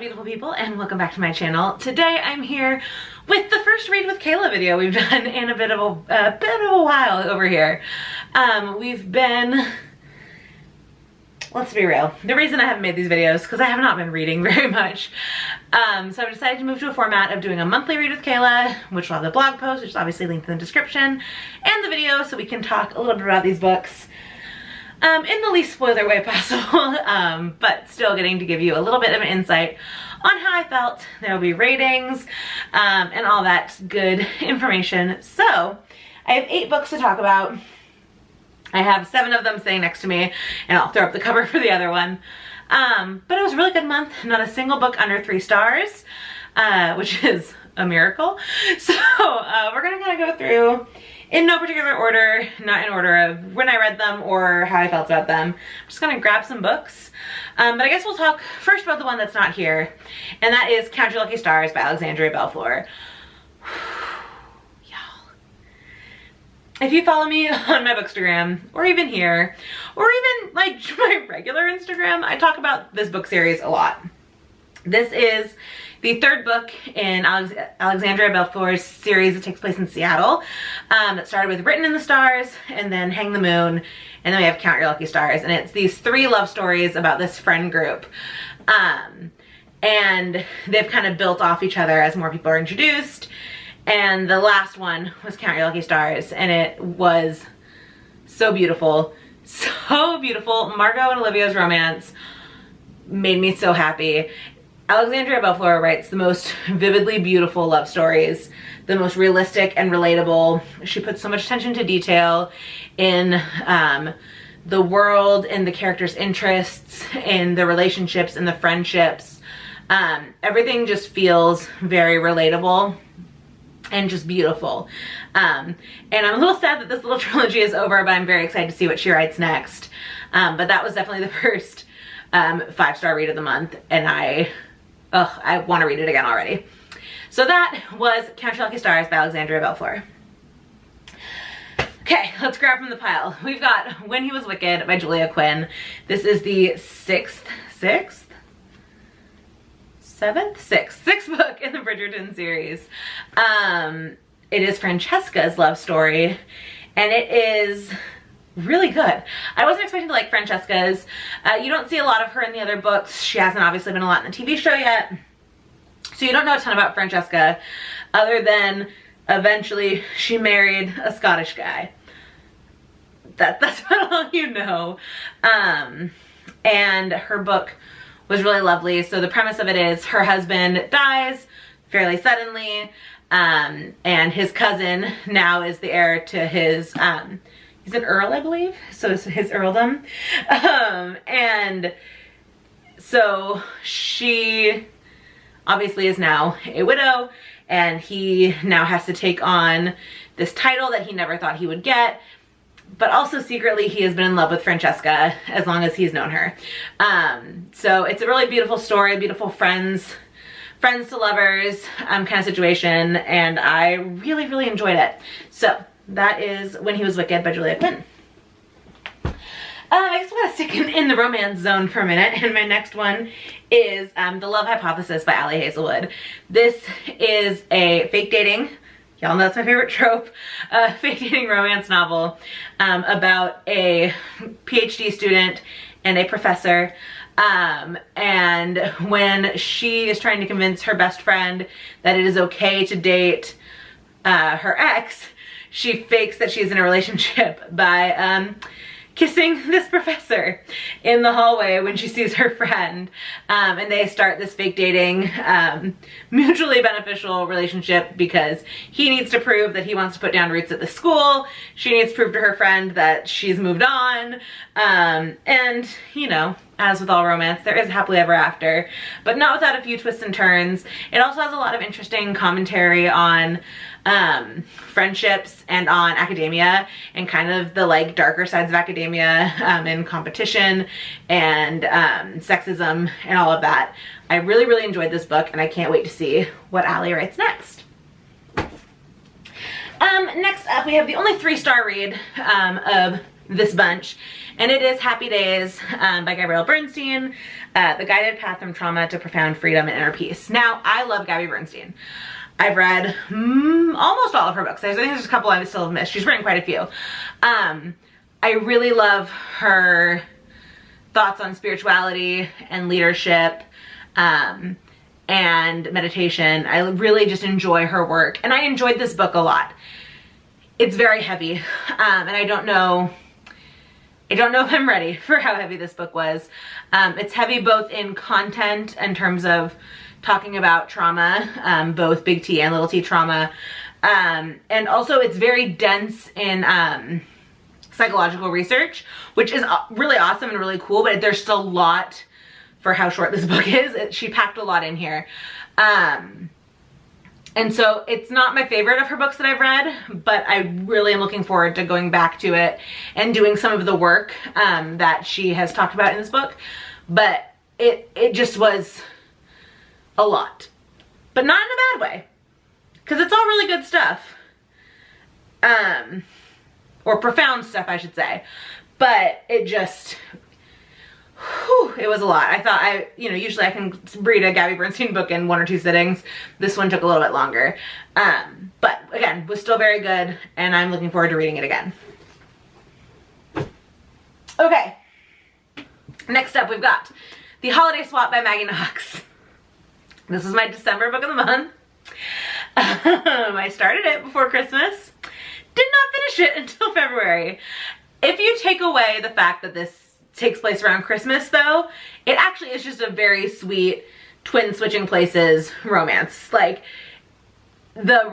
beautiful people, and welcome back to my channel. Today I'm here with the first Read with Kayla video we've done in a bit of a while over here. We've been, let's be real, the reason I haven't made these videos is because I have not been reading very much. So I've decided to move to a format of doing a monthly Read with Kayla, which will have the blog post, which is obviously linked in the description, and the video, so we can talk a little bit about these books in the least spoiler way possible, but still getting to give you a little bit of an insight on how I felt. There will be ratings and all that good information. So I have 8 books to talk about. I have 7 of them sitting next to me, and I'll throw up the cover for the other one. But it was a really good month. Not a single book under 3 stars, which is a miracle. So we're gonna kind of go through in no particular order, not in order of when I read them or how I felt about them. I'm just gonna grab some books. But I guess we'll talk first about the one that's not here, and that is Count Your Lucky Stars by Alexandria Belfour. Y'all. If you follow me on my Bookstagram, or even here, or even like my regular Instagram, I talk about this book series a lot. This is the 3rd book in Alexandria Belfour's series that takes place in Seattle. That started with Written in the Stars, and then Hang the Moon, and then we have Count Your Lucky Stars. And it's these 3 love stories about this friend group. And they've kind of built off each other as more people are introduced. And the last one was Count Your Lucky Stars, and it was so beautiful. So beautiful. Margot and Olivia's romance made me so happy. Alexandria Belfour writes the most vividly beautiful love stories, the most realistic and relatable. She puts so much attention to detail in the world, in the characters' interests, in the relationships, in the friendships. Everything just feels very relatable and just beautiful. And I'm a little sad that this little trilogy is over, but I'm very excited to see what she writes next. But that was definitely the first 5-star read of the month, and I want to read it again already. So that was Count Your Lucky Stars by Alexandria Belfour. Okay, let's grab from the pile. We've got When He Was Wicked by Julia Quinn. This is the 6th book in the Bridgerton series. It is Francesca's love story, and it is really good. I wasn't expecting to like Francesca's. You don't see a lot of her in the other books. She hasn't obviously been a lot in the TV show yet. So you don't know a ton about Francesca, other than eventually she married a Scottish guy. That's about all you know. And her book was really lovely. So the premise of it is her husband dies fairly suddenly, and his cousin now is the heir to his he's an earl, I believe, so it's his earldom. And so she obviously is now a widow, and he now has to take on this title that he never thought he would get, but also secretly he has been in love with Francesca as long as he's known her. So it's a really beautiful story, beautiful friends to lovers kind of situation, and I really, really enjoyed it. So that is When He Was Wicked by Julia Quinn. I guess we're gonna stick in the romance zone for a minute, and my next one is The Love Hypothesis by Ali Hazelwood. This is a fake dating, y'all know that's my favorite trope, fake dating romance novel about a PhD student and a professor. And when she is trying to convince her best friend that it is okay to date her ex, she fakes that she's in a relationship by kissing this professor in the hallway when she sees her friend. And they start this fake dating, mutually beneficial relationship because he needs to prove that he wants to put down roots at the school. She needs to prove to her friend that she's moved on. And, you know, as with all romance, there is a happily ever after, but not without a few twists and turns. It also has a lot of interesting commentary on friendships and on academia, and kind of the like darker sides of academia, and competition and sexism and all of that. I really, really enjoyed this book, and I can't wait to see what Ali writes next. Next up we have the only 3-star read of this bunch, and it is Happy Days by Gabrielle Bernstein, The Guided Path from Trauma to Profound Freedom and Inner Peace. Now, I love Gabby Bernstein. I've read almost all of her books. I think there's a couple I still have missed. She's written quite a few. I really love her thoughts on spirituality and leadership and meditation. I really just enjoy her work, and I enjoyed this book a lot. It's very heavy, and I don't know if I'm ready for how heavy this book was. It's heavy both in content in terms of talking about trauma, both big T and little t trauma, and also it's very dense in psychological research, which is really awesome and really cool, but there's still a lot for how short this book is. She packed a lot in here. And so it's not my favorite of her books that I've read, but I really am looking forward to going back to it and doing some of the work that she has talked about in this book. But it just was a lot, but not in a bad way, because it's all really good stuff. Or profound stuff, I should say. But it just, whew, it was a lot. I thought usually I can read a Gabby Bernstein book in 1 or 2 sittings. This one took a little bit longer. But again, was still very good, and I'm looking forward to reading it again. Okay. Next up, we've got The Holiday Swap by Maggie Knox. This is my December book of the month. I started it before Christmas. Did not finish it until February. If you take away the fact that this takes place around Christmas, though, it actually is just a very sweet twin switching places romance. Like, the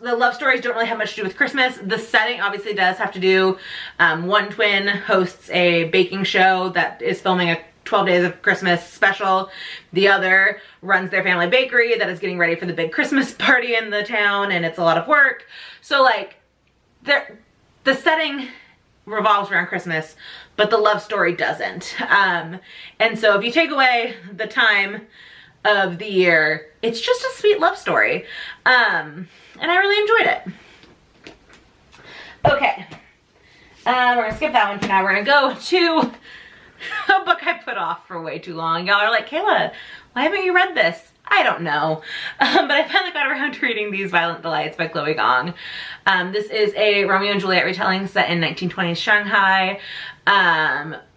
love stories don't really have much to do with Christmas. The setting obviously does have to do. One twin hosts a baking show that is filming a 12 Days of Christmas special. The other runs their family bakery that is getting ready for the big Christmas party in the town, and it's a lot of work. So, like, the setting revolves around Christmas, but the love story doesn't. And so if you take away the time of the year, it's just a sweet love story. And I really enjoyed it. Okay. We're gonna skip that one for now. We're gonna go to a book I put off for way too long. Y'all are like, Kayla, why haven't you read this? I don't know. But I finally got around to reading These Violent Delights by Chloe Gong. This is a Romeo and Juliet retelling set in 1920s Shanghai.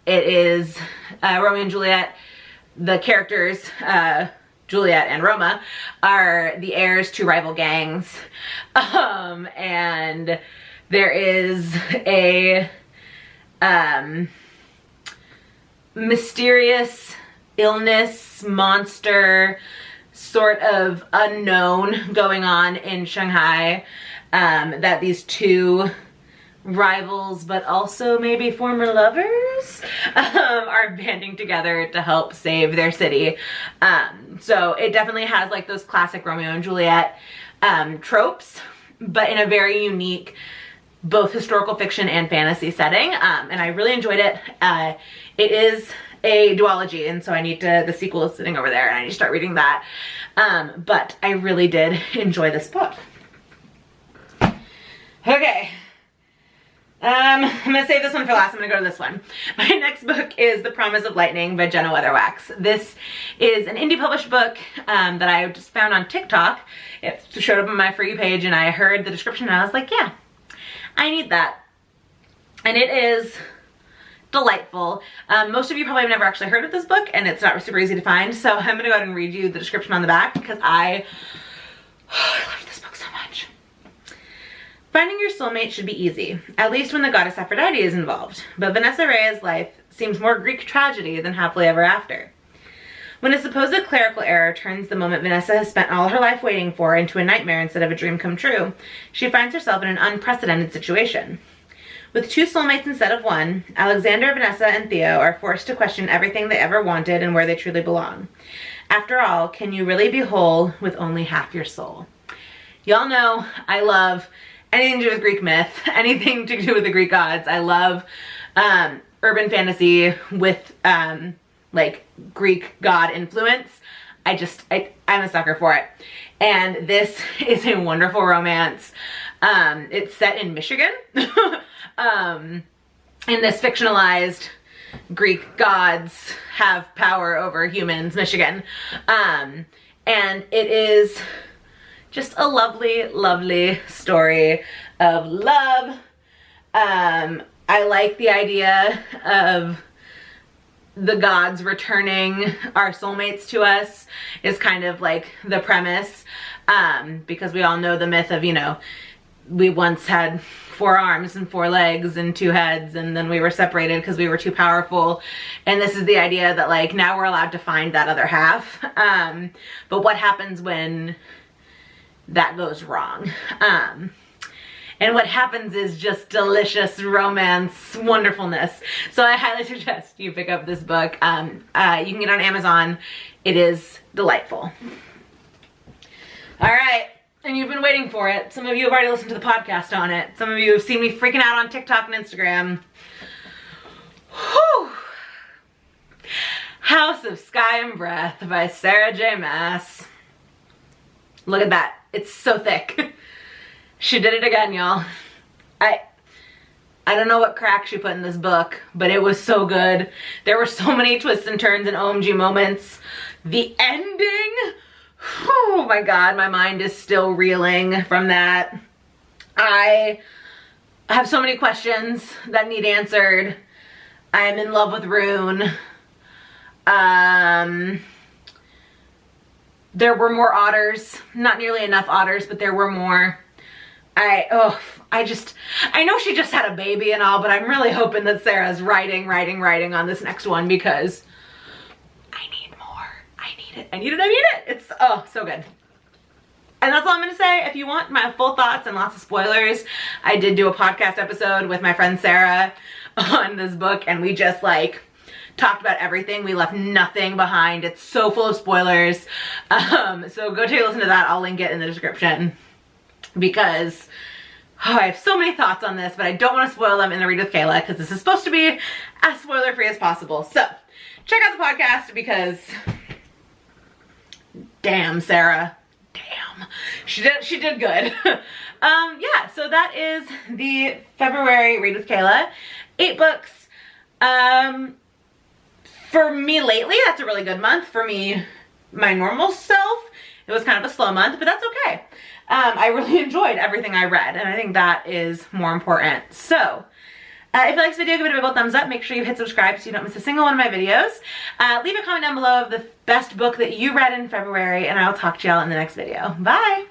It is Romeo and Juliet. The characters, Juliet and Roma, are the heirs to rival gangs. And there is a mysterious illness, monster, sort of unknown going on in Shanghai, that these two rivals, but also maybe former lovers, are banding together to help save their city. So it definitely has like those classic Romeo and Juliet tropes, but in a very unique, both historical fiction and fantasy setting. And I really enjoyed it. It is a duology, and so the sequel is sitting over there, and I need to start reading that. But I really did enjoy this book. Okay. I'm gonna save this one for last. I'm gonna go to this one. My next book is The Promise of Lightning by Jenna Weatherwax. This is an indie published book that I just found on TikTok. It showed up on my For You page, and I heard the description, and I was like, yeah, I need that. And it is delightful. Most of you probably have never actually heard of this book, and it's not super easy to find, so I'm gonna go ahead and read you the description on the back, because I love this book so much. Finding your soulmate should be easy, at least when the goddess Aphrodite is involved, but Vanessa Reyes' life seems more Greek tragedy than happily ever after. When a supposed clerical error turns the moment Vanessa has spent all her life waiting for into a nightmare instead of a dream come true, she finds herself in an unprecedented situation. With 2 soulmates instead of 1, Alexander, Vanessa, and Theo are forced to question everything they ever wanted and where they truly belong. After all, can you really be whole with only half your soul? Y'all know I love anything to do with Greek myth, anything to do with the Greek gods. I love urban fantasy with like Greek god influence. I'm a sucker for it. And this is a wonderful romance. It's set in Michigan. in this fictionalized Greek gods have power over humans, Michigan. And it is just a lovely, lovely story of love. I like the idea of the gods returning our soulmates to us is kind of like the premise, because we all know the myth of, you know, we once had 4 arms and 4 legs and 2 heads, and then we were separated because we were too powerful. And this is the idea that like now we're allowed to find that other half. But what happens when that goes wrong? And what happens is just delicious romance wonderfulness. So I highly suggest you pick up this book. You can get it on Amazon. It is delightful. All right. And you've been waiting for it. Some of you have already listened to the podcast on it. Some of you have seen me freaking out on TikTok and Instagram. Whew. House of Sky and Breath by Sarah J. Maas. Look at that. It's so thick. She did it again, y'all. I don't know what crack she put in this book, but it was so good. There were so many twists and turns and OMG moments. The ending, oh my God, my mind is still reeling from that. I have so many questions that need answered. I am in love with Rune. There were more otters. Not nearly enough otters, but there were more. I know she just had a baby and all, but I'm really hoping that Sarah's writing on this next one, because I need more. I need it. I need it. It's, oh, so good. And that's all I'm going to say. If you want my full thoughts and lots of spoilers, I did do a podcast episode with my friend Sarah on this book, and we just like talked about everything. We left nothing behind. It's so full of spoilers. So go take a listen to that. I'll link it in the description, because I have so many thoughts on this, but I don't want to spoil them in the Read with Kayla, because this is supposed to be as spoiler free as possible. So check out the podcast, because damn, Sarah, damn, she did good. Yeah, so that is the February Read with Kayla. 8 books. For me lately, that's a really good month. For me, my normal self, it was kind of a slow month, but that's okay. I really enjoyed everything I read, and I think that is more important. So, if you like this video, give it a big old thumbs up. Make sure you hit subscribe so you don't miss a single one of my videos. Leave a comment down below of the best book that you read in February, and I'll talk to y'all in the next video. Bye!